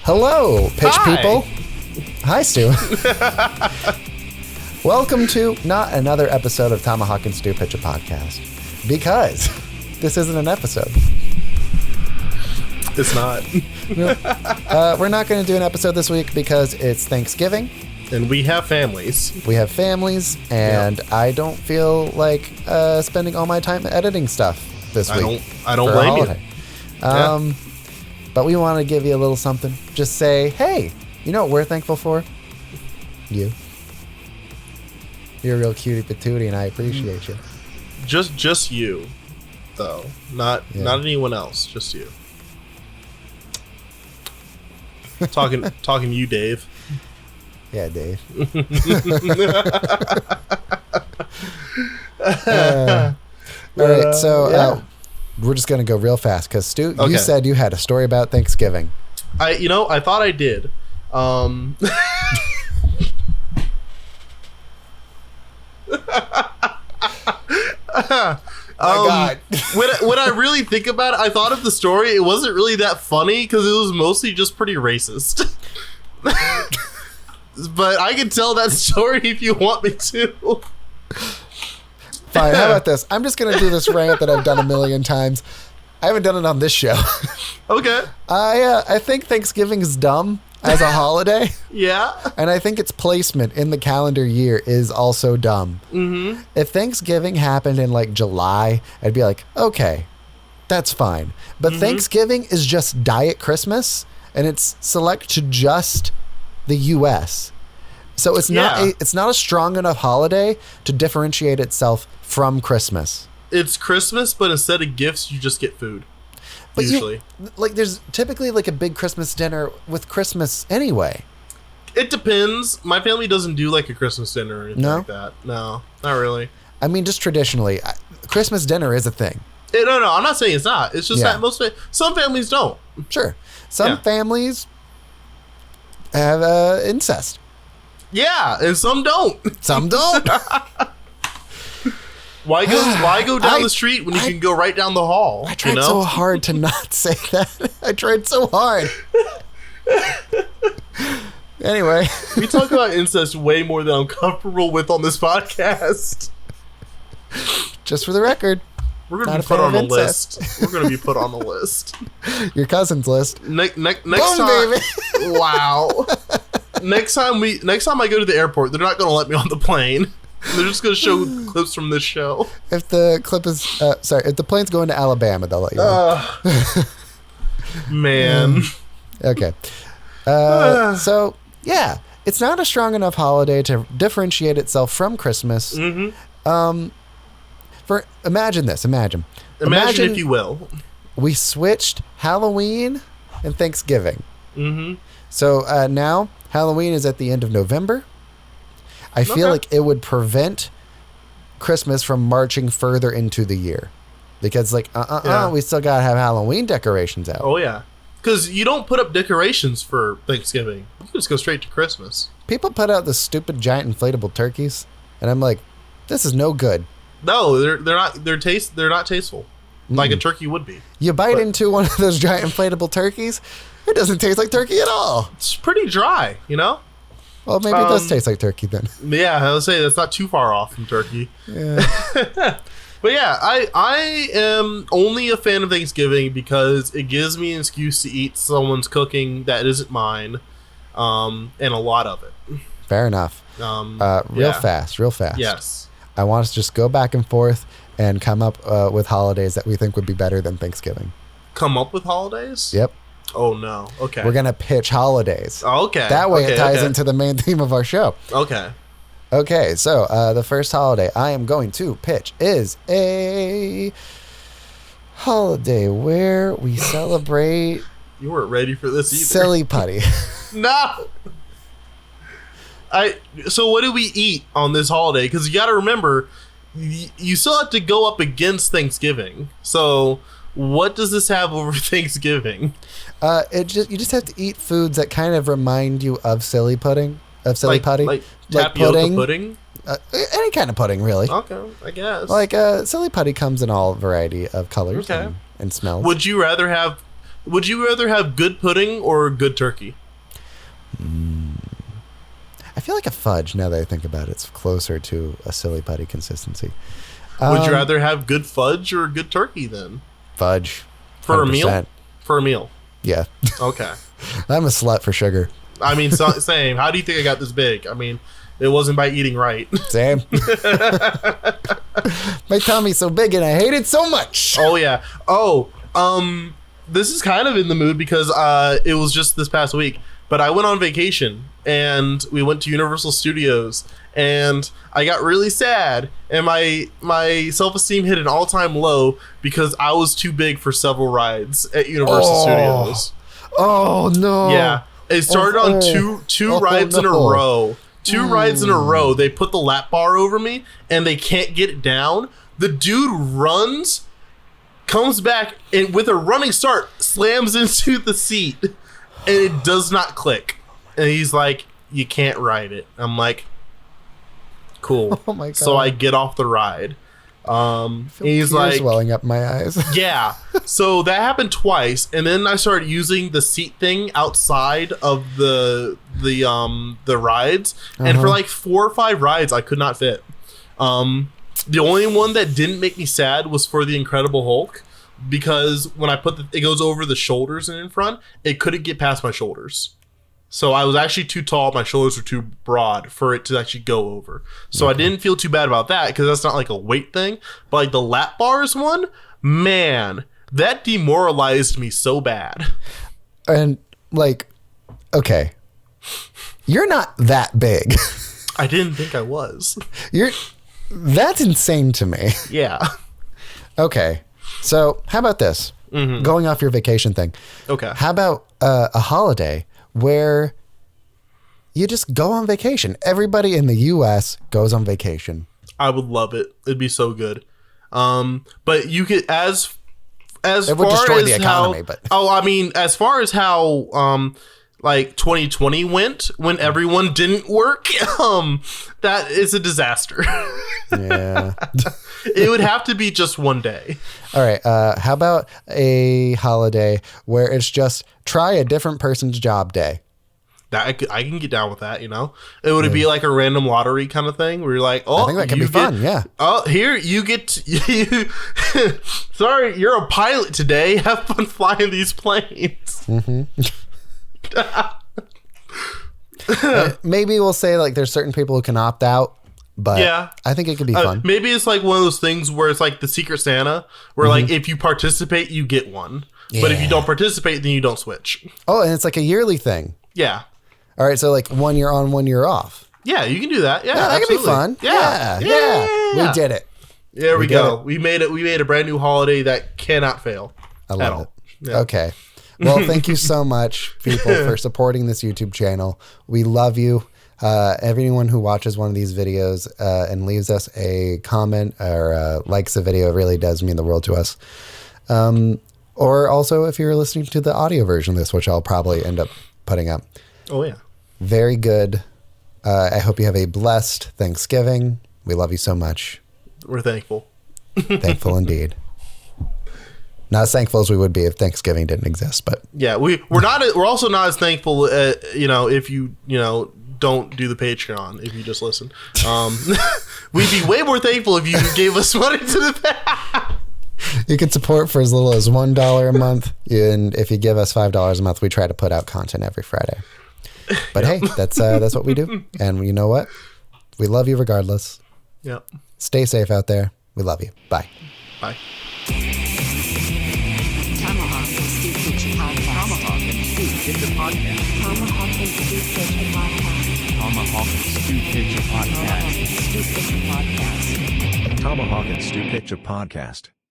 Hello, Pitch people. Hi, Stu. Welcome to not another episode of Tomahawk and Stu Pitch, a podcast. Because this isn't an episode. It's not. We're not going to do an episode this week because it's Thanksgiving. And we have families. We have families, and I don't feel like spending all my time editing stuff this week. I don't blame you. But we want to give you a little something. Just say, hey, you know what we're thankful for? You. You're a real cutie patootie, and I appreciate you. Just you, though. Not anyone else. Just you. Talking to you, Dave. Yeah, Dave. All right, so we're just gonna go real fast because Stu, you said you had a story about Thanksgiving. I thought I did. God. when I really think about it, I thought of the story. It wasn't really that funny because it was mostly just pretty racist. But I can tell that story if you want me to. Fine, how about this? I'm just going to do this rant that I've done a million times. I haven't done it on this show. Okay. I think Thanksgiving is dumb as a holiday. Yeah. And I think its placement in the calendar year is also dumb. Mm-hmm. If Thanksgiving happened in like July, I'd be like, okay, that's fine. But Thanksgiving is just Diet Christmas, and it's select to just the U.S. So it's not a strong enough holiday to differentiate itself from Christmas. It's Christmas, but instead of gifts, you just get food. But usually, there's typically like a big Christmas dinner with Christmas anyway. It depends. My family doesn't do like a Christmas dinner or anything like that. No, not really. I mean, just traditionally, Christmas dinner is a thing. No, I'm not saying it's not. It's just that some families don't. Sure, some families have incest. Yeah, and some don't. Some don't. Why go down the street when you can go right down the hall? I tried so hard to not say that. I tried so hard. Anyway. We talk about incest way more than I'm comfortable with on this podcast. Just for the record. We're going to be put on the list. We're going to be put on the list. Your cousin's list. Next Boom, time. baby. Wow. Next time I go to the airport, they're not going to let me on the plane. They're just going to show clips from this show. If the clip is, if the plane's going to Alabama, they'll let you know. Man. Okay. So, yeah, it's not a strong enough holiday to differentiate itself from Christmas. Mm-hmm. Imagine this. Imagine if you will. We switched Halloween and Thanksgiving. Mm-hmm. So now Halloween is at the end of November. I feel like it would prevent Christmas from marching further into the year. Because we still got to have Halloween decorations out. Oh, yeah. Because you don't put up decorations for Thanksgiving. You just go straight to Christmas. People put out the stupid giant inflatable turkeys. And I'm like, this is no good. No, they're not. They're not tasteful, like a turkey would be. You bite into one of those giant inflatable turkeys, it doesn't taste like turkey at all. It's pretty dry, you know. Well, maybe it does taste like turkey then. Yeah, I would say that's not too far off from turkey. Yeah. But yeah, I am only a fan of Thanksgiving because it gives me an excuse to eat someone's cooking that isn't mine, and a lot of it. Fair enough. Real fast. Yes. I want us to just go back and forth and come up with holidays that we think would be better than Thanksgiving. Come up with holidays? Yep. Oh, no. Okay. We're going to pitch holidays. Okay. That way it ties into the main theme of our show. Okay. Okay, so the first holiday I am going to pitch is a holiday where we celebrate... You weren't ready for this either. Silly putty. No! So what do we eat on this holiday? Because you got to remember, you still have to go up against Thanksgiving. So what does this have over Thanksgiving? You just have to eat foods that kind of remind you of silly pudding, putty, like tapioca pudding. Any kind of pudding, really. Okay, I guess. Silly putty comes in all variety of colors and smells. Would you rather have Would you rather have good pudding or good turkey? I feel like a fudge, now that I think about it. It's closer to a silly putty consistency. Would you rather have good fudge or good turkey then? Fudge. For 100%. A meal? For a meal. Yeah. Okay. I'm a slut for sugar. I mean, same. How do you think I got this big? I mean, it wasn't by eating right. Same. My tummy's so big and I hate it so much. Oh, yeah. Oh, this is kind of in the mood because it was just this past week. But I went on vacation and we went to Universal Studios and I got really sad and my self-esteem hit an all-time low because I was too big for several rides at Universal Studios. Oh, no. Yeah. It started on two rides in a row. Two rides in a row. They put the lap bar over me and they can't get it down. The dude runs, comes back, and with a running start, slams into the seat. And it does not click. And he's like, you can't ride it. I'm like, cool. Oh my God. So I get off the ride. He's like, welling up my eyes. Yeah. So that happened twice. And then I started using the seat thing outside of the rides. And for like 4 or 5 rides, I could not fit. The only one that didn't make me sad was for the Incredible Hulk. Because when I put it goes over the shoulders and in front, it couldn't get past my shoulders. So I was actually too tall. My shoulders were too broad for it to actually go over. So I didn't feel too bad about that because that's not like a weight thing. But like the lap bars one, man, that demoralized me so bad. And like, okay, you're not that big. I didn't think I was. That's insane to me. Yeah. Okay. So how about this? Going off your vacation thing. Okay. How about a holiday where you just go on vacation? Everybody in the U.S. goes on vacation. I would love it. It'd be so good. But you could as it would far destroy as the economy, but I mean, as far as how like 2020 went when everyone didn't work, that is a disaster. Yeah. It would have to be just one day. All right. How about a holiday where it's just try a different person's job day? That I can get down with that, you know? It would be like a random lottery kind of thing where you're like, oh, I think that could be fun, yeah. Oh, here, you get you, sorry, you're a pilot today. Have fun flying these planes. Maybe we'll say like there's certain people who can opt out. But yeah, I think it could be fun. Maybe it's like one of those things where it's like the Secret Santa, where like if you participate, you get one. Yeah. But if you don't participate, then you don't switch. Oh, and it's like a yearly thing. Yeah. All right, so like 1 year on, 1 year off. Yeah, you can do that. Yeah, that could be fun. Yeah. We did it. There we go. We made it. We made a brand new holiday that cannot fail. I love it. Yeah. Okay. Well, thank you so much, people, for supporting this YouTube channel. We love you. Everyone who watches one of these videos and leaves us a comment or likes the video, it really does mean the world to us. Or also if you're listening to the audio version of this, which I'll probably end up putting up. Oh, yeah. Very good. I hope you have a blessed Thanksgiving. We love you so much. We're thankful. Thankful indeed. Not as thankful as we would be if Thanksgiving didn't exist, but yeah, we're also not as thankful, if you don't do the Patreon, if you just listen. We'd be way more thankful if you gave us money to the You can support for as little as $1 a month, and if you give us $5 a month, we try to put out content every Friday. But hey, that's what we do, and you know what? We love you regardless. Yep. Stay safe out there. We love you. Bye. Bye. Tomahawk and Stu Pitch podcast. Tomahawk and Stu Pitch podcast. Tomahawk and Stu Pitch podcast. Tomahawk and Stu Pitch podcast. Tomahawk and Stu Pitch podcast. Tomahawk and Stu Pitch podcast.